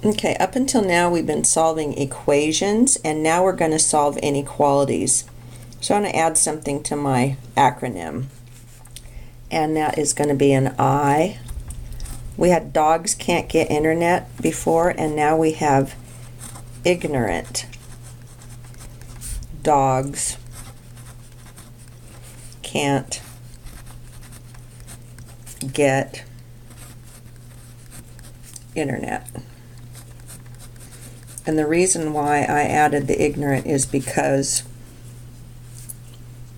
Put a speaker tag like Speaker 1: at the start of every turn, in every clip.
Speaker 1: Okay, up until now we've been solving equations, and now we're going to solve inequalities. So I'm going to add something to my acronym, and that is going to be an I. We had dogs can't get internet before, and now we have ignorant dogs can't get internet. And the reason why I added the ignorant is because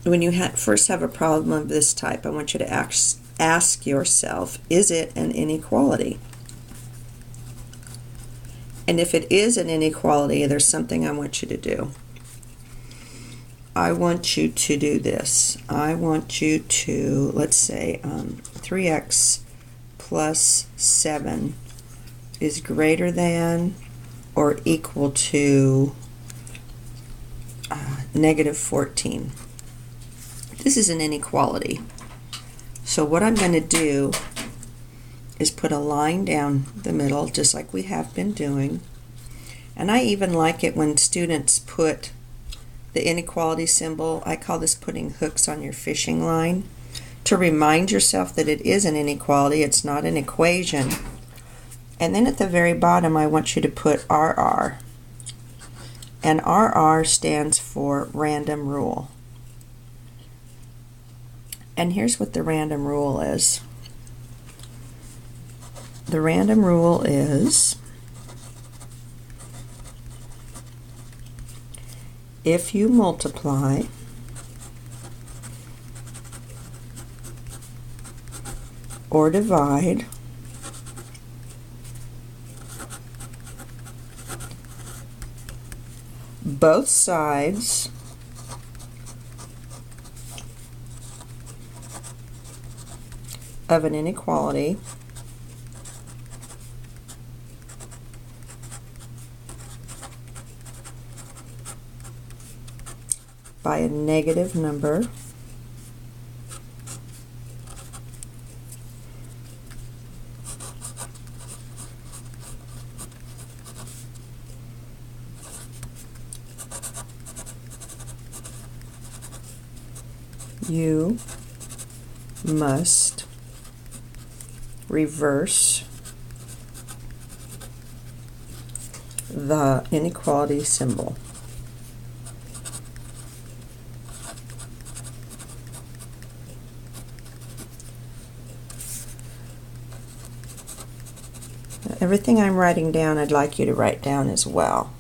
Speaker 1: when you first have a problem of this type, I want you to ask yourself, is it an inequality? And if it is an inequality, there's something I want you to do. I want you to do this. I want you to, let's say, 3x plus 7 is greater than or equal to negative 14. This is an inequality. So what I'm going to do is put a line down the middle, just like we have been doing. And I even like it when students put the inequality symbol. I call this putting hooks on your fishing line, to remind yourself that it is an inequality, it's not an equation. And then at the very bottom, I want you to put RR. And RR stands for random rule. And here's what the random rule is. The random rule is if you multiply or divide both sides of an inequality by a negative number, you must reverse the inequality symbol. Everything I'm writing down, I'd like you to write down as well.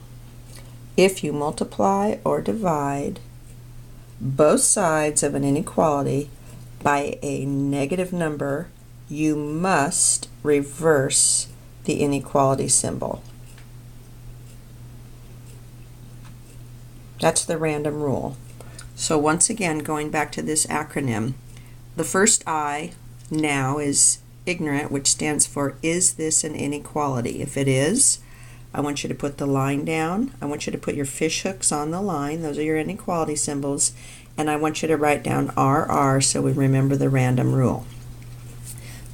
Speaker 1: If you multiply or divide both sides of an inequality by a negative number, you must reverse the inequality symbol. That's the random rule. So once again, going back to this acronym, the first I now is ignorant, which stands for, is this an inequality? If it is, I want you to put the line down. I want you to put your fish hooks on the line. Those are your inequality symbols. And I want you to write down RR so we remember the random rule.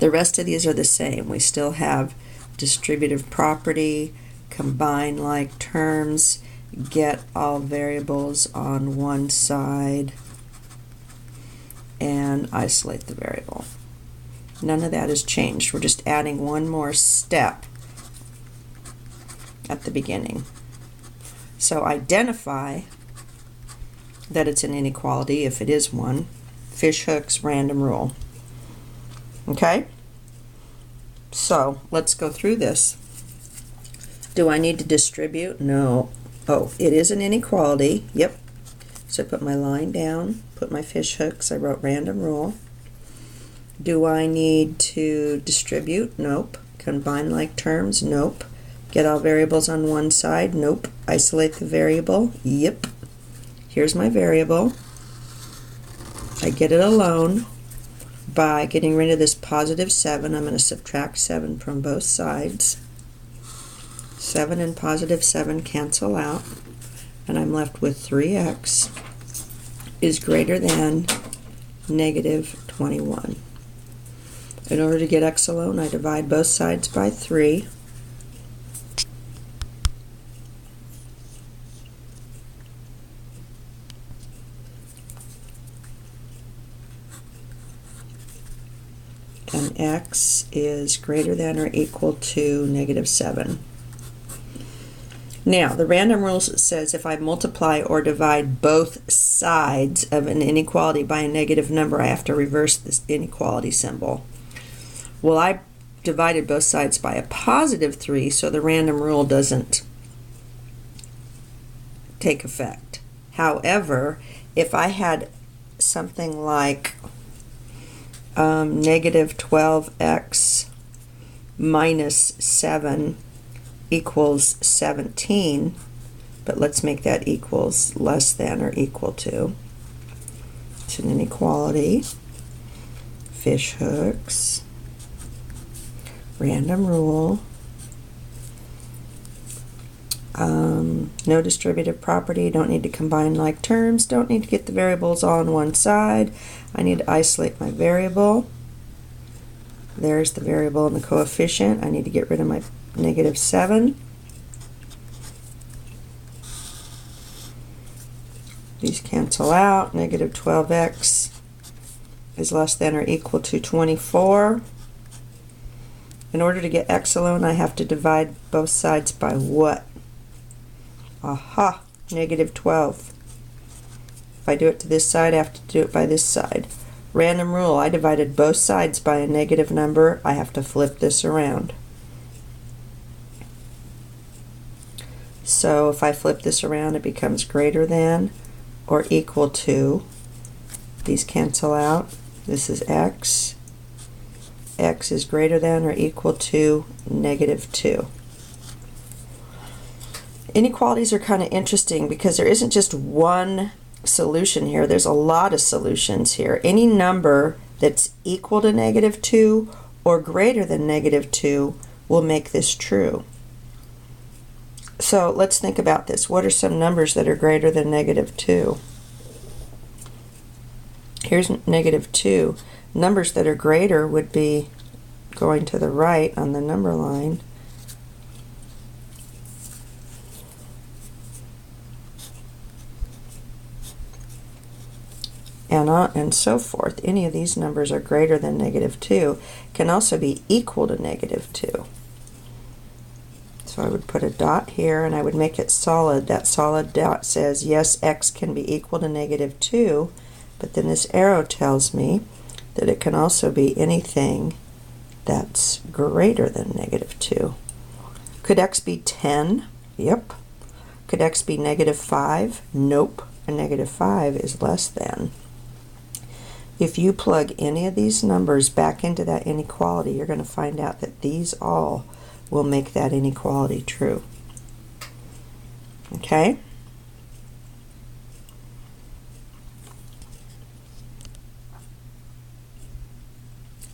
Speaker 1: The rest of these are the same. We still have distributive property, combine like terms, get all variables on one side, and isolate the variable. None of that has changed. We're just adding one more step at the beginning. So identify that it's an inequality if it is one. Fish hooks, random rule. Okay? So let's go through this. Do I need to distribute? No. Oh, it is an inequality. Yep. So I put my line down, put my fish hooks, I wrote random rule. Do I need to distribute? Nope. Combine like terms? Nope. Get all variables on one side? Nope. Isolate the variable? Yep. Here's my variable. I get it alone by getting rid of this positive 7. I'm going to subtract 7 from both sides. 7 and positive 7 cancel out, and I'm left with 3x is greater than negative 21. In order to get x alone, I divide both sides by 3. and x is greater than or equal to -7. Now, the random rule says if I multiply or divide both sides of an inequality by a negative number, I have to reverse this inequality symbol. Well, I divided both sides by a +3, so the random rule doesn't take effect. However, if I had something like -12x minus 7 equals 17, but let's make that equals less than or equal to. It's an inequality. Fish hooks. Random rule. No distributive property. Don't need to combine like terms. Don't need to get the variables all on one side. I need to isolate my variable. There's the variable and the coefficient. I need to get rid of my -7. These cancel out. -12x is less than or equal to 24. In order to get x alone, I have to divide both sides by what? Aha, -12. If I do it to this side, I have to do it by this side. Random rule, I divided both sides by a negative number. I have to flip this around. So if I flip this around, it becomes greater than or equal to, these cancel out, this is x. X is greater than or equal to -2. Inequalities are kind of interesting because there isn't just one solution here. There's a lot of solutions here. Any number that's equal to -2 or greater than -2 will make this true. So let's think about this. What are some numbers that are greater than -2? Here's -2. Numbers that are greater would be going to the right on the number line. And so forth. Any of these numbers are greater than -2, can also be equal to -2. So I would put a dot here and I would make it solid. That solid dot says yes, x can be equal to -2, but then this arrow tells me that it can also be anything that's greater than -2. Could x be 10? Yep. Could x be -5? Nope. A -5 is less than. If you plug any of these numbers back into that inequality, you're going to find out that these all will make that inequality true. Okay?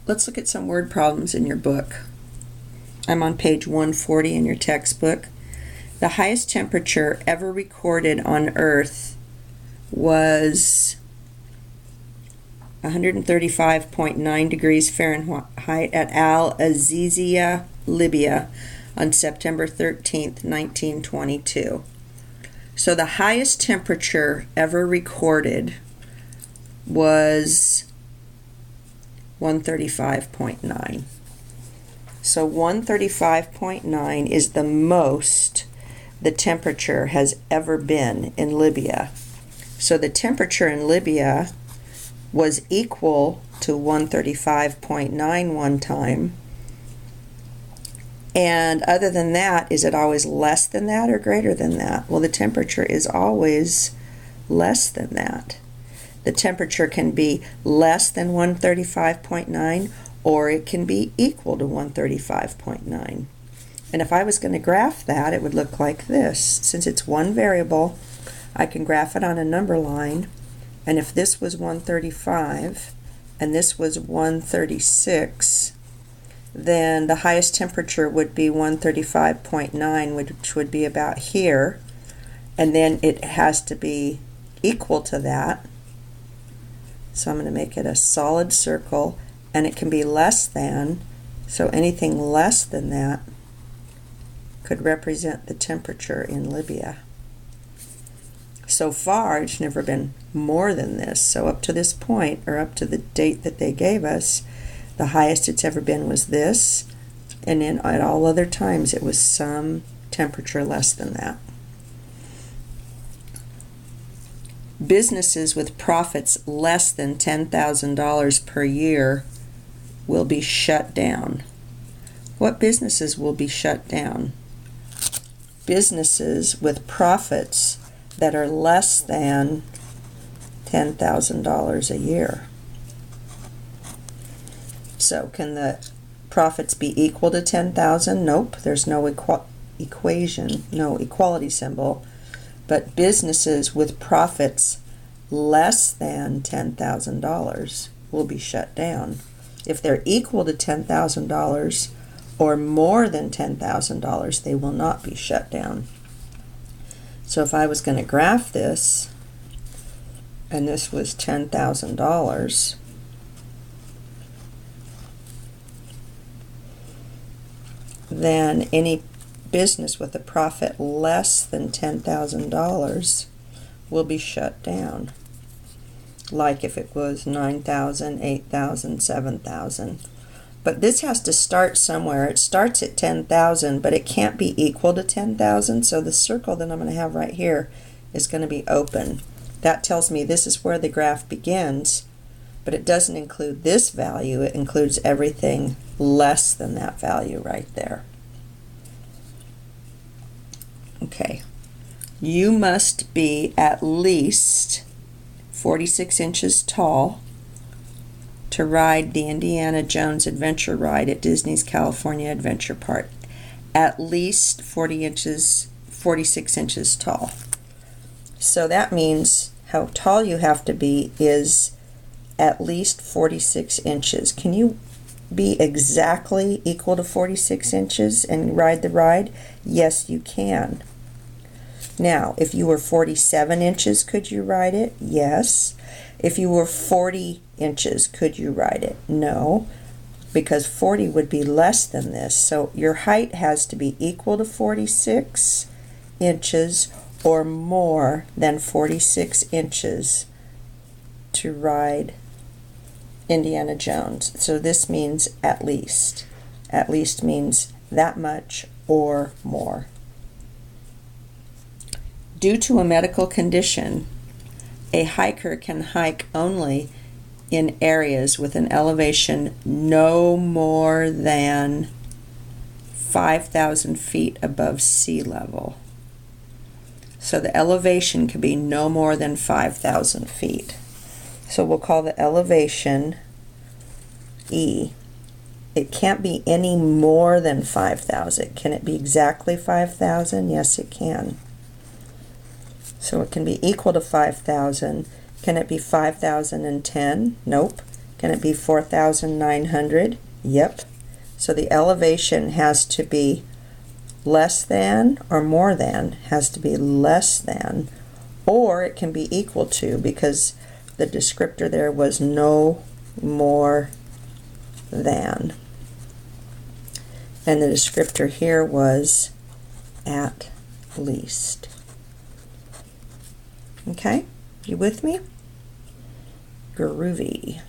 Speaker 1: Let's look at some word problems in your book. I'm on page 140 in your textbook. The highest temperature ever recorded on Earth was 135.9 degrees Fahrenheit at Al Azizia, Libya on September 13th, 1922. So the highest temperature ever recorded was 135.9. So 135.9 is the most the temperature has ever been in Libya. So the temperature in Libya was equal to 135.9 one time. And other than that, is it always less than that or greater than that? Well, the temperature is always less than that. The temperature can be less than 135.9 or it can be equal to 135.9. And if I was going to graph that, it would look like this. Since it's one variable, I can graph it on a number line. And if this was 135 and this was 136, then the highest temperature would be 135.9, which would be about here. And then it has to be equal to that. So I'm going to make it a solid circle, and it can be less than. So anything less than that could represent the temperature in Libya. So far, it's never been more than this. So up to this point, or up to the date that they gave us, The highest it's ever been was this, and then at all other times it was some temperature less than that. Businesses with profits less than $10,000 per year will be shut down. What businesses will be shut down? Businesses with profits that are less than $10,000 a year. So can the profits be equal to 10,000? Nope, there's no equation, no equality symbol. But businesses with profits less than $10,000 will be shut down. If they're equal to $10,000 or more than $10,000, they will not be shut down. So if I was going to graph this, and this was $10,000, then any business with a profit less than $10,000 will be shut down. Like if it was 9,000, 8,000, 7,000. But this has to start somewhere. It starts at 10,000, but it can't be equal to 10,000. So the circle that I'm going to have right here is going to be open. That tells me this is where the graph begins, but it doesn't include this value. It includes everything less than that value right there. Okay, you must be at least 46 inches tall to ride the Indiana Jones Adventure Ride at Disney's California Adventure Park. At least 46 inches tall. So that means how tall you have to be is at least 46 inches. Can you be exactly equal to 46 inches and ride the ride? Yes, you can. Now, if you were 47 inches, could you ride it? Yes. If you were 40 inches, could you ride it? No, because 40 would be less than this. So your height has to be equal to 46 inches or more than 46 inches to ride Indiana Jones. So this means at least. At least means that much or more. Due to a medical condition, a hiker can hike only in areas with an elevation no more than 5,000 feet above sea level. So the elevation can be no more than 5,000 feet. So we'll call the elevation E. It can't be any more than 5,000. Can it be exactly 5,000? Yes, it can. So it can be equal to 5,000. Can it be 5,010? Nope. Can it be 4,900? Yep. So the elevation has to be less than or more than, has to be less than, or it can be equal to, because the descriptor there was no more than. And the descriptor here was at least. Okay, you with me? Groovy.